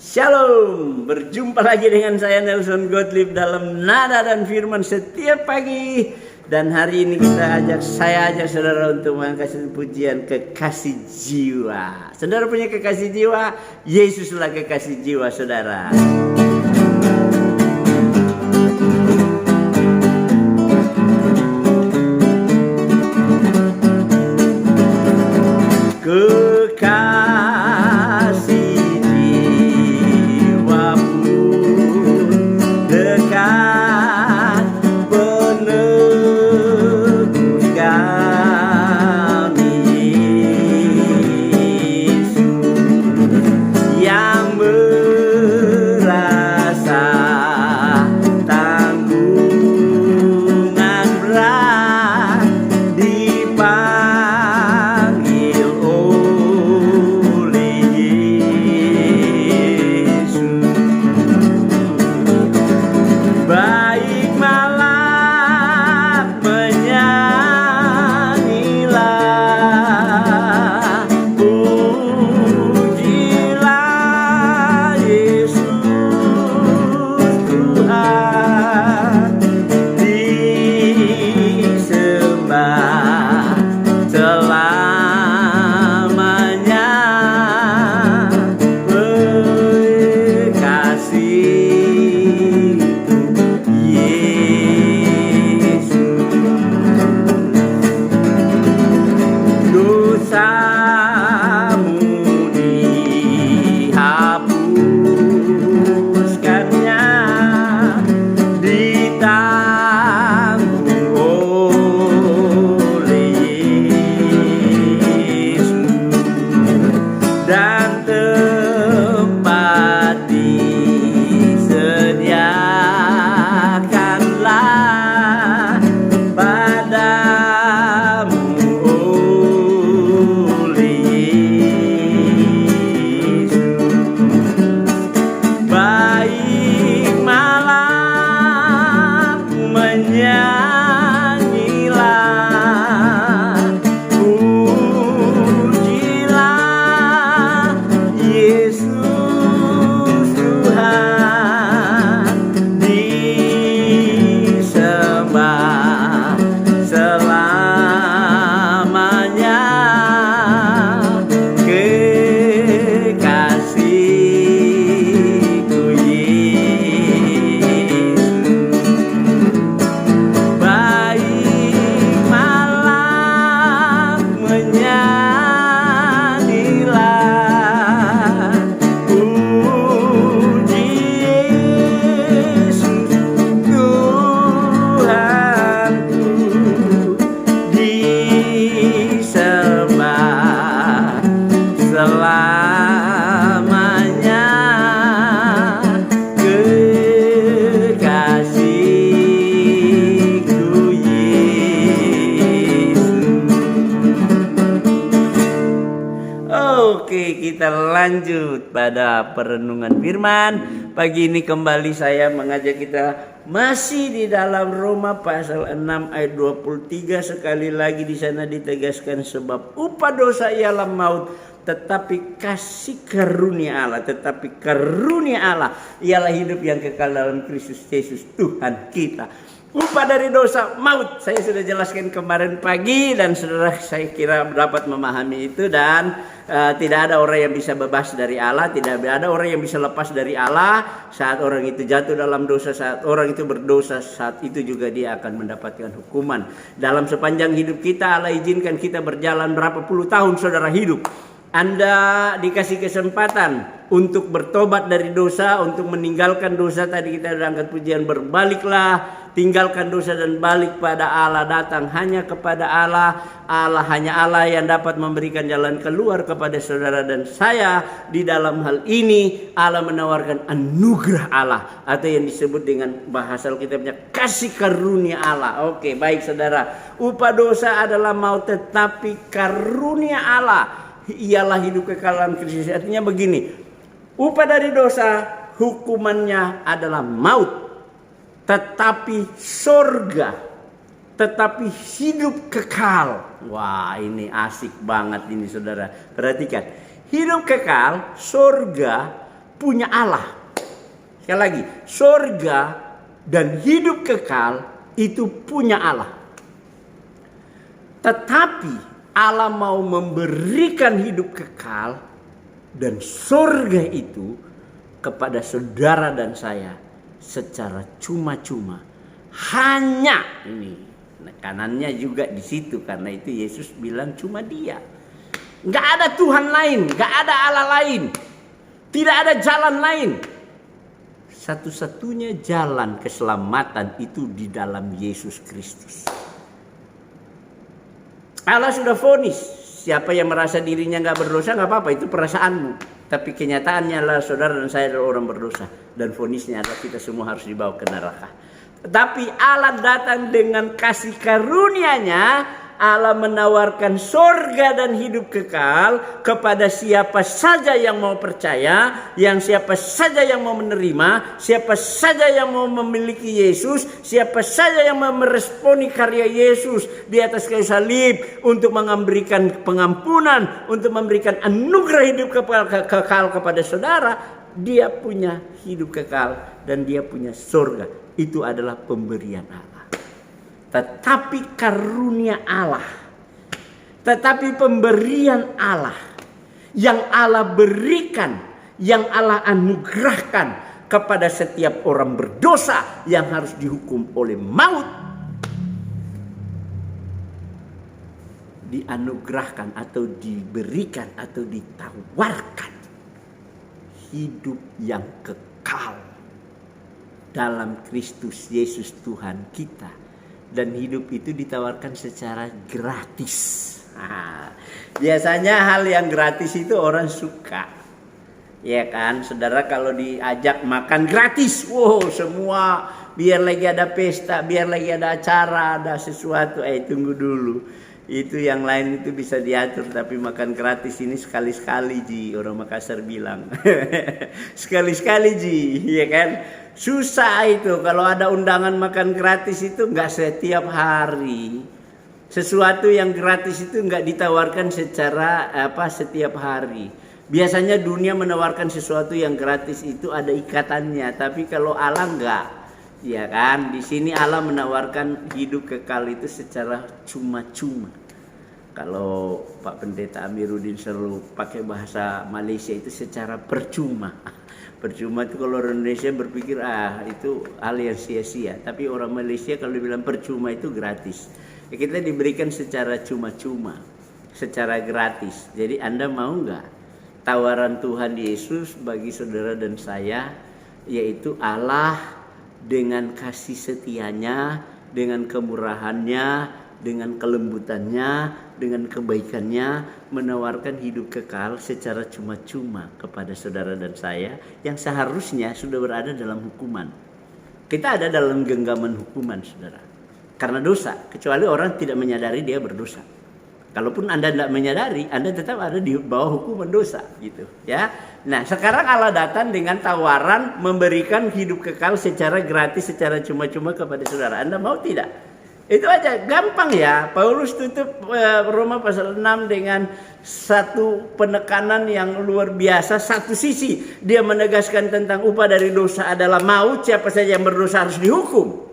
Shalom, berjumpa lagi dengan saya Nelson Gottlieb dalam Nada dan Firman setiap pagi. Dan hari ini saya ajak saudara untuk mengangkat pujian kekasih jiwa. Saudara punya kekasih jiwa, Yesuslah kekasih jiwa saudara. Kita lanjut pada perenungan firman. Pagi ini kembali saya mengajak kita masih di dalam Roma pasal 6 ayat 23. Sekali lagi di sana ditegaskan, sebab upah dosa ialah maut, tetapi kasih karunia Allah ialah hidup yang kekal dalam Kristus Yesus Tuhan kita. Upah dari dosa maut. Saya sudah jelaskan kemarin pagi dan saudara saya kira dapat memahami itu. Dan tidak ada orang yang bisa bebas dari Allah, tidak ada orang yang bisa lepas dari Allah. Saat orang itu jatuh dalam dosa, saat orang itu berdosa, saat itu juga dia akan mendapatkan hukuman. Dalam sepanjang hidup kita, Allah izinkan kita berjalan berapa puluh tahun saudara hidup. Anda dikasih kesempatan untuk bertobat dari dosa, untuk meninggalkan dosa. Tadi kita sudah angkat pujian, berbaliklah, tinggalkan dosa dan balik pada Allah. Datang hanya kepada Allah. Hanya Allah yang dapat memberikan jalan keluar kepada saudara dan saya. Di dalam hal ini Allah menawarkan anugerah Allah, atau yang disebut dengan bahasa Alkitabnya kasih karunia Allah. Oke, baik saudara. Upah dosa adalah maut, tetapi karunia Allah ialah hidup kekal dalam Kristus. Artinya begini, upah dari dosa hukumannya adalah maut, tetapi surga, tetapi hidup kekal. Wah, ini asik banget ini saudara. Perhatikan, hidup kekal, surga, punya Allah. Sekali lagi, surga dan hidup kekal itu punya Allah. Tetapi Allah mau memberikan hidup kekal dan surga itu kepada saudara dan saya secara cuma-cuma. Hanya ini, kanannya juga di situ, karena itu Yesus bilang cuma Dia. Nggak ada Tuhan lain, nggak ada Allah lain, tidak ada jalan lain. Satu-satunya jalan keselamatan itu di dalam Yesus Kristus. Allah sudah vonis, siapa yang merasa dirinya nggak berdosa nggak apa-apa, itu perasaanmu. Tapi kenyataannya adalah saudara dan saya adalah orang berdosa, dan vonisnya adalah kita semua harus dibawa ke neraka. Tetapi Allah datang dengan kasih karunia-Nya. Allah menawarkan surga dan hidup kekal kepada siapa saja yang mau percaya, yang siapa saja yang mau menerima, siapa saja yang mau memiliki Yesus, siapa saja yang mau meresponi karya Yesus di atas kayu salib untuk memberikan pengampunan, untuk memberikan anugerah hidup kekal kepada saudara. Dia punya hidup kekal dan dia punya surga. Itu adalah pemberian Allah. Tetapi karunia Allah, tetapi pemberian Allah yang Allah berikan, yang Allah anugerahkan kepada setiap orang berdosa yang harus dihukum oleh maut, dianugerahkan atau diberikan atau ditawarkan hidup yang kekal dalam Kristus Yesus Tuhan kita. Dan hidup itu ditawarkan secara gratis. Nah, biasanya hal yang gratis itu orang suka. Ya kan, saudara, kalau diajak makan gratis, wow, semua biar lagi ada pesta, biar lagi ada acara, ada sesuatu, tunggu dulu. Itu yang lain itu bisa diatur, tapi makan gratis ini sekali-sekali Ji, orang Makassar bilang. Sekali-sekali Ji, ya kan? Susah itu kalau ada undangan makan gratis itu nggak setiap hari. Sesuatu yang gratis itu nggak ditawarkan secara setiap hari. Biasanya dunia menawarkan sesuatu yang gratis itu ada ikatannya, tapi kalau Allah nggak. Ya kan, di sini Allah menawarkan hidup kekal itu secara cuma-cuma. Kalau Pak Pendeta Amiruddin selalu pakai bahasa Malaysia itu secara percuma. Percuma itu kalau orang Indonesia berpikir itu hal yang sia-sia. Tapi orang Malaysia kalau dibilang percuma itu gratis. Ya, kita diberikan secara cuma-cuma, secara gratis. Jadi Anda mau nggak tawaran Tuhan Yesus bagi saudara dan saya, yaitu Allah dengan kasih setianya, dengan kemurahannya, dengan kelembutannya, dengan kebaikannya, menawarkan hidup kekal secara cuma-cuma kepada saudara dan saya yang seharusnya sudah berada dalam hukuman. Kita ada dalam genggaman hukuman, saudara, karena dosa, kecuali orang tidak menyadari dia berdosa. Kalaupun Anda tidak menyadari, Anda tetap ada di bawah hukuman dosa, gitu ya. Nah, sekarang Allah datang dengan tawaran memberikan hidup kekal secara gratis, secara cuma-cuma kepada saudara. Anda mau tidak? Itu aja, gampang ya. Paulus tutup Roma pasal 6 dengan satu penekanan yang luar biasa. Satu sisi dia menegaskan tentang upah dari dosa adalah maut, siapa saja yang berdosa harus dihukum.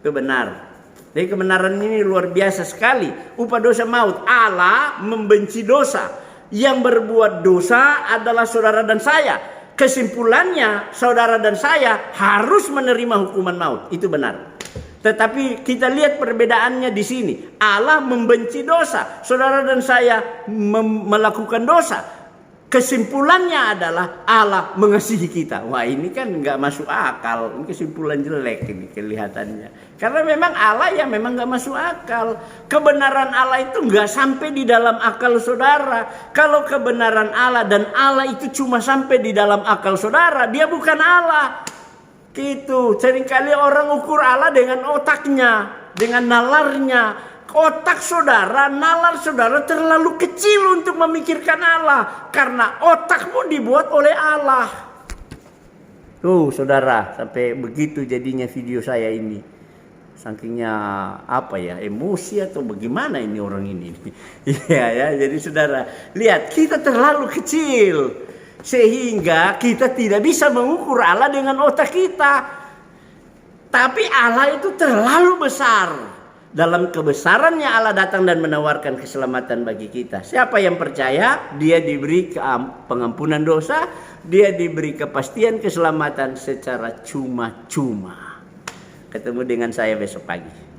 Itu benar. Jadi kebenaran ini luar biasa sekali. Upah dosa maut. Allah membenci dosa. Yang berbuat dosa adalah saudara dan saya. Kesimpulannya saudara dan saya harus menerima hukuman maut. Itu benar. Tetapi kita lihat perbedaannya di sini. Allah membenci dosa. Saudara dan saya melakukan dosa. Kesimpulannya adalah Allah mengasihi kita. Wah, ini kan nggak masuk akal. Ini kesimpulan jelek ini kelihatannya. Karena memang Allah yang memang nggak masuk akal. Kebenaran Allah itu nggak sampai di dalam akal saudara. Kalau kebenaran Allah dan Allah itu cuma sampai di dalam akal saudara, dia bukan Allah. Gitu. Seringkali orang ukur Allah dengan otaknya, dengan nalarnya. Otak saudara, nalar saudara terlalu kecil untuk memikirkan Allah. Karena otakmu dibuat oleh Allah. Tuh saudara, sampai begitu jadinya video saya ini. Sakingnya emosi atau bagaimana ini orang ini. Iya ya, jadi saudara, lihat kita terlalu kecil. Sehingga kita tidak bisa mengukur Allah dengan otak kita. Tapi Allah itu terlalu besar. Dalam kebesarannya Allah datang dan menawarkan keselamatan bagi kita. Siapa yang percaya, dia diberi pengampunan dosa, dia diberi kepastian keselamatan secara cuma-cuma. Ketemu dengan saya besok pagi.